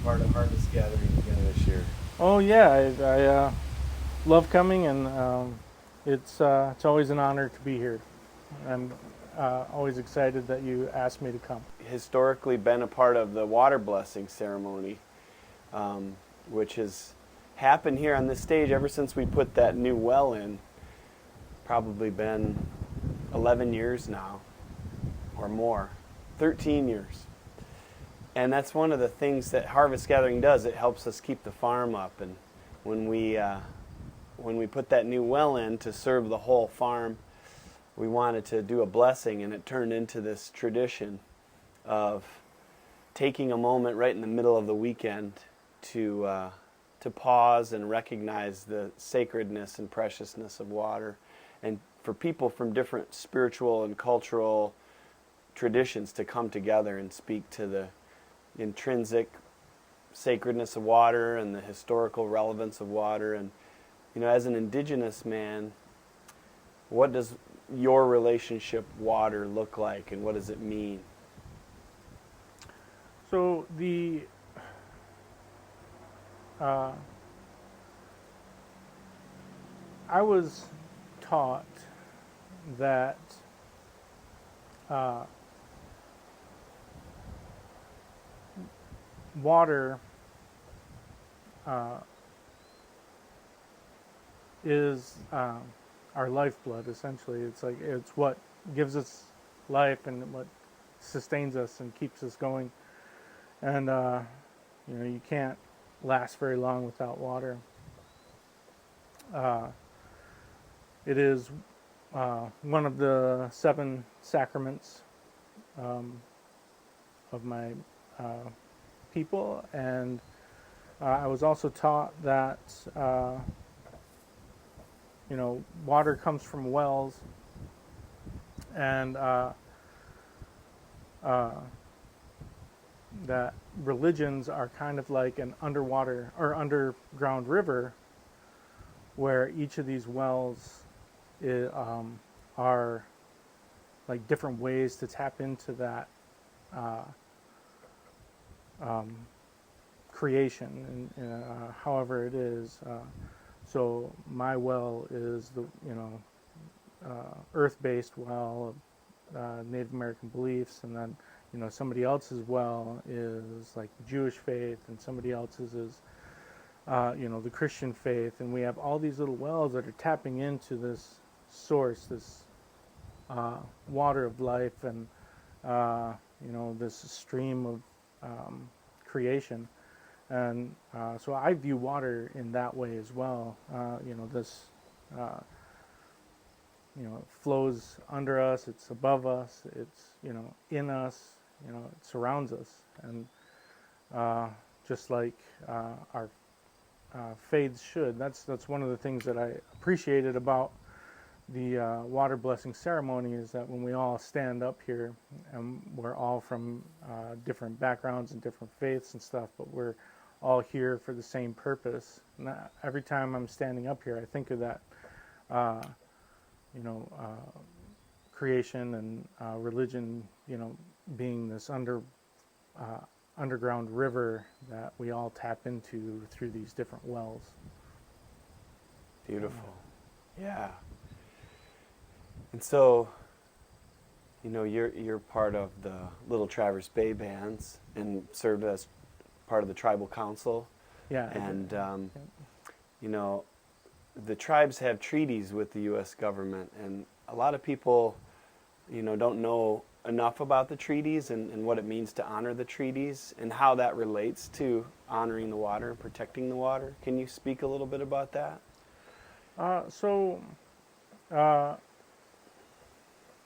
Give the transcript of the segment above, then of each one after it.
part of Harvest Gathering again this year. Oh yeah, I love coming, and it's always an honor to be here. I'm always excited that you asked me to come. Historically been a part of the water blessing ceremony, um, which has happened here on this stage ever since we put that new well in. Probably been 11 years now, or more, 13 years. And that's one of the things that Harvest Gathering does. It helps us keep the farm up. And when we put that new well in to serve the whole farm, we wanted to do a blessing, and it turned into this tradition of taking a moment right in the middle of the weekend to pause and recognize the sacredness and preciousness of water, and for people from different spiritual and cultural traditions to come together and speak to the intrinsic sacredness of water and the historical relevance of water. And as an indigenous man, what does your relationship water look like, and what does it mean? So uh, I was taught that uh, water uh, is our lifeblood. Essentially, it's what gives us life and what sustains us and keeps us going. And you can't last very long without water. Uh, it is one of the seven sacraments um, of my uh, people, and I was also taught that water comes from wells, and uh, that religions are kind of like an underwater or underground river, where each of these wells are like different ways to tap into that uh, um, creation, and however it is. So my well is the earth-based well of Native American beliefs, and then somebody else's well is like the Jewish faith, and somebody else's is the Christian faith, and we have all these little wells that are tapping into this source, this water of life, and this stream of creation. And so I view water in that way as well. This uh, it flows under us, it's above us, it's in us, it surrounds us, and uh, just like our faiths should. That's one of the things that I appreciated about the water blessing ceremony, is that when we all stand up here, and we're all from different backgrounds and different faiths and stuff, but we're all here for the same purpose. And every time I'm standing up here, I think of that, uh, you know, creation and religion, being this uh, underground river that we all tap into through these different wells. Beautiful. Yeah. And so, you're part of the Little Traverse Bay bands and served as part of the tribal council. Yeah, And you know, the tribes have treaties with the U.S. government, and a lot of people, don't know enough about the treaties and what it means to honor the treaties and how that relates to honoring the water and protecting the water. Can you speak a little bit about that? so uh,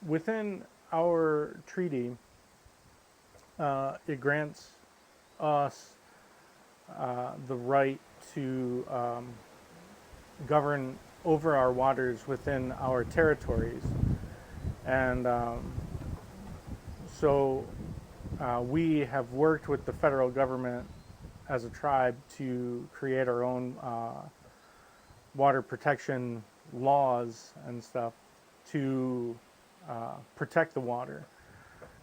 within our treaty, it grants us the right to govern over our waters within our territories. And so we have worked with the federal government as a tribe to create our own water protection laws and stuff to protect the water.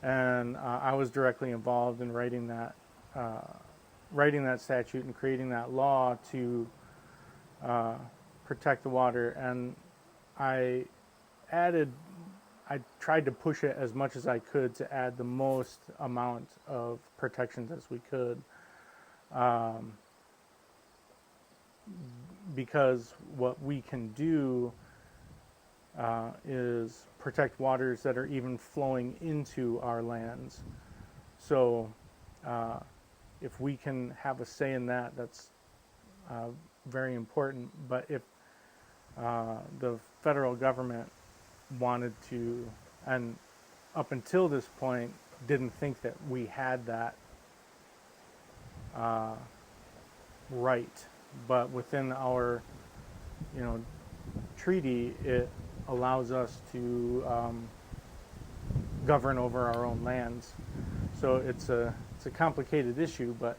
And I was directly involved in writing that writing that statute and creating that law to protect the water. And I added, I tried to push it as much as I could to add the most amount of protections as we could. Because what we can do is protect waters that are even flowing into our lands. So if we can have a say in that, that's very important. But if the federal government wanted to, and up until this point, didn't think that we had that right, but within our, treaty, it allows us to govern over our own lands. So it's a complicated issue, but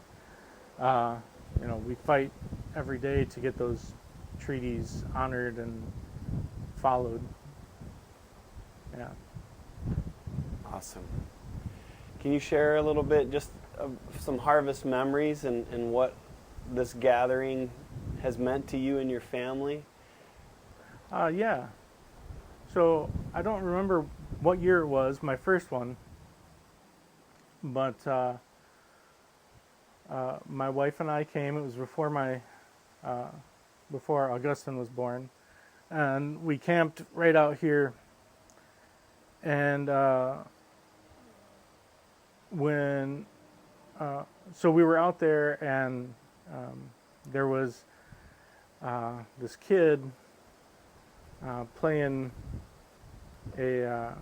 we fight every day to get those treaties honored and followed. Yeah. Awesome. Can you share a little bit just of some harvest memories and what this gathering has meant to you and your family? Yeah. So I don't remember what year it was, my first one, but my wife and I came. It was before before Augustine was born, and we camped right out here. And so we were out there, and there was this kid playing a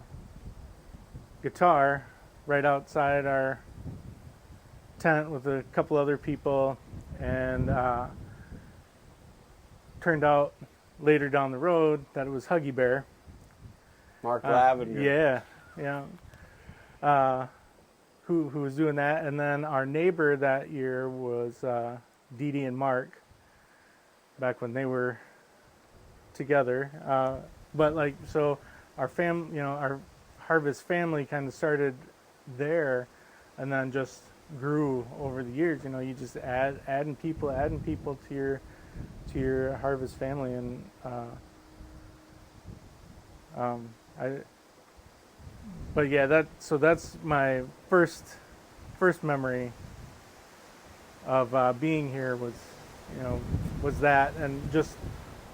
guitar right outside our tent with a couple other people, and turned out later down the road that it was Huggy Bear. Mark Lavender. Yeah. Who was doing that. And then our neighbor that year was Dee Dee and Mark, back when they were together. But so our our harvest family kind of started there, and then just grew over the years. You just adding people to your harvest family. And but yeah, that's my first memory of being here was that, and just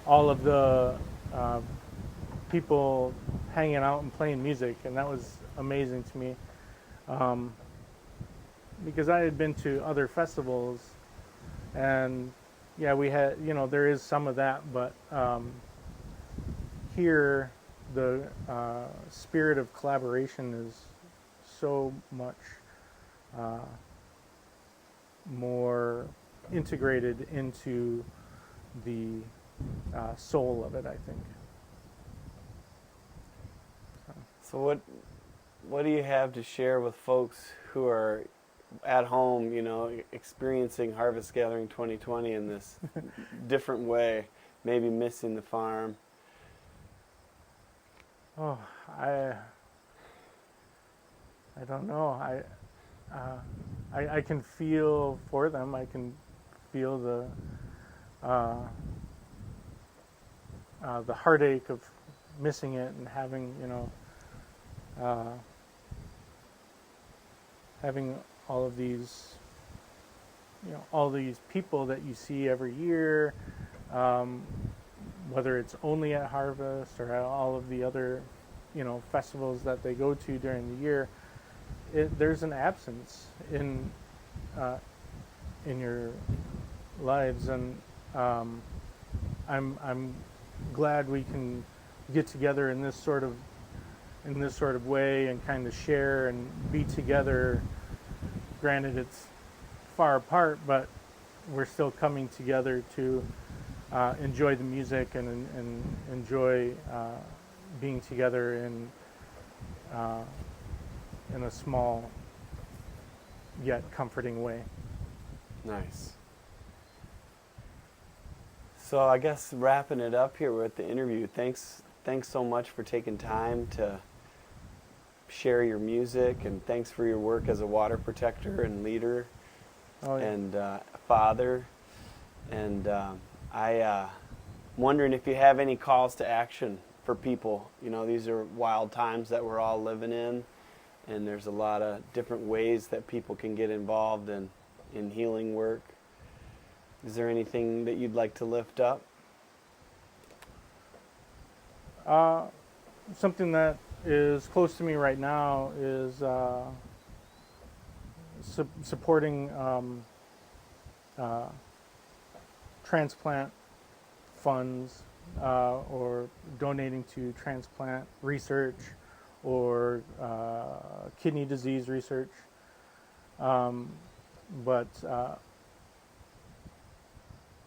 all of the people hanging out and playing music, and that was amazing to me, because I had been to other festivals, and yeah, we had, there is some of that, but here the spirit of collaboration is so much more integrated into the soul of it, I think. So what do you have to share with folks who are at home, experiencing Harvest Gathering 2020 in this different way, maybe missing the farm? Oh, I don't know. I can feel for them. I can feel the heartache of missing it, and having having all of these all these people that you see every year, whether it's only at Harvest or at all of the other festivals that they go to during the year. There's an absence in your lives, and I'm glad we can get together in this sort of way and kind of share and be together. Granted, it's far apart, but we're still coming together to enjoy the music and enjoy being together in a small yet comforting way. Nice. So I guess wrapping it up here, we're at the interview. Thanks so much for taking time to share your music, and thanks for your work as a water protector and leader. Oh, yeah. and father. And I'm wondering if you have any calls to action for people. You know, these are wild times that we're all living in, and there's a lot of different ways that people can get involved in healing work. Is there anything that you'd like to lift up? Something that is close to me right now is supporting uh, transplant funds or donating to transplant research or kidney disease research. But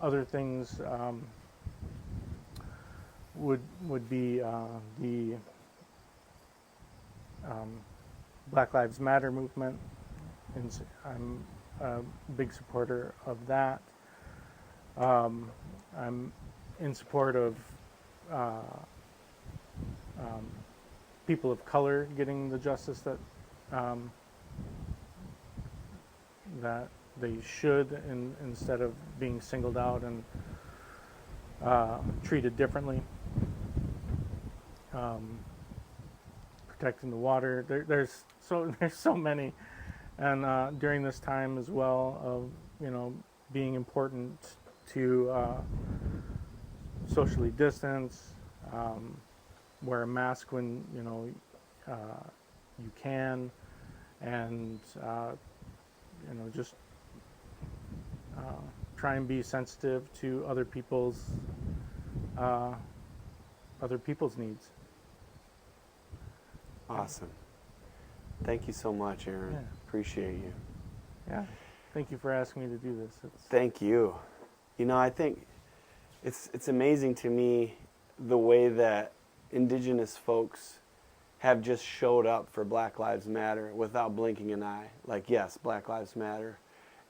other things would be the Black Lives Matter movement, and I'm a big supporter of that. I'm in support of uh, um, people of color getting the justice um, that they should, instead of being singled out and treated differently. Protecting the water. There's so many, and during this time as well of being important to socially distance, wear a mask when you can, and just try and be sensitive to uh, other people's needs. Awesome. Thank you so much, Aaron. Yeah. Appreciate you. Yeah. Thank you for asking me to do this. Thank you. You know, I think it's amazing to me the way that Indigenous folks have just showed up for Black Lives Matter without blinking an eye. Like, yes, Black Lives Matter.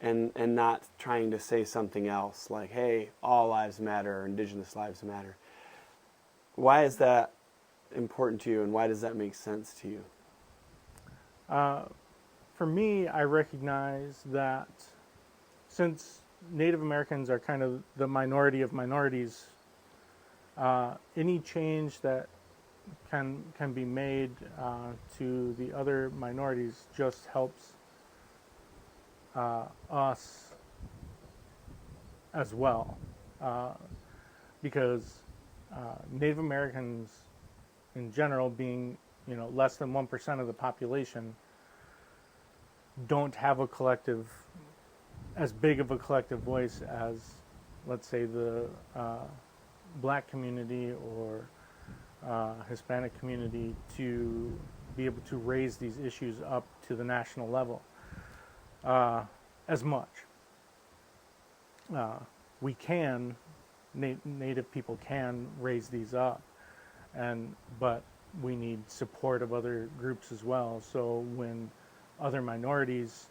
And not trying to say something else like, hey, all lives matter or Indigenous lives matter. Why is that important to you, and why does that make sense to you? For me, I recognize that since Native Americans are kind of the minority of minorities, any change that can be made to the other minorities just helps us as well, because Native Americans in general, being less than 1% of the population, don't have a collective, as big of a collective voice as, let's say, the black community or Hispanic community, to be able to raise these issues up to the national level as much. We can, Native people can raise these up, but we need support of other groups as well. So when other minorities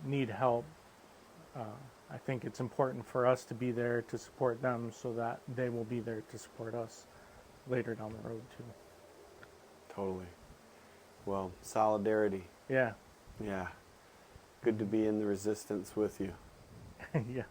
need help, I think it's important for us to be there to support them, so that they will be there to support us later down the road too. Totally. Well, solidarity. Yeah. Yeah. Good to be in the resistance with you. Yeah.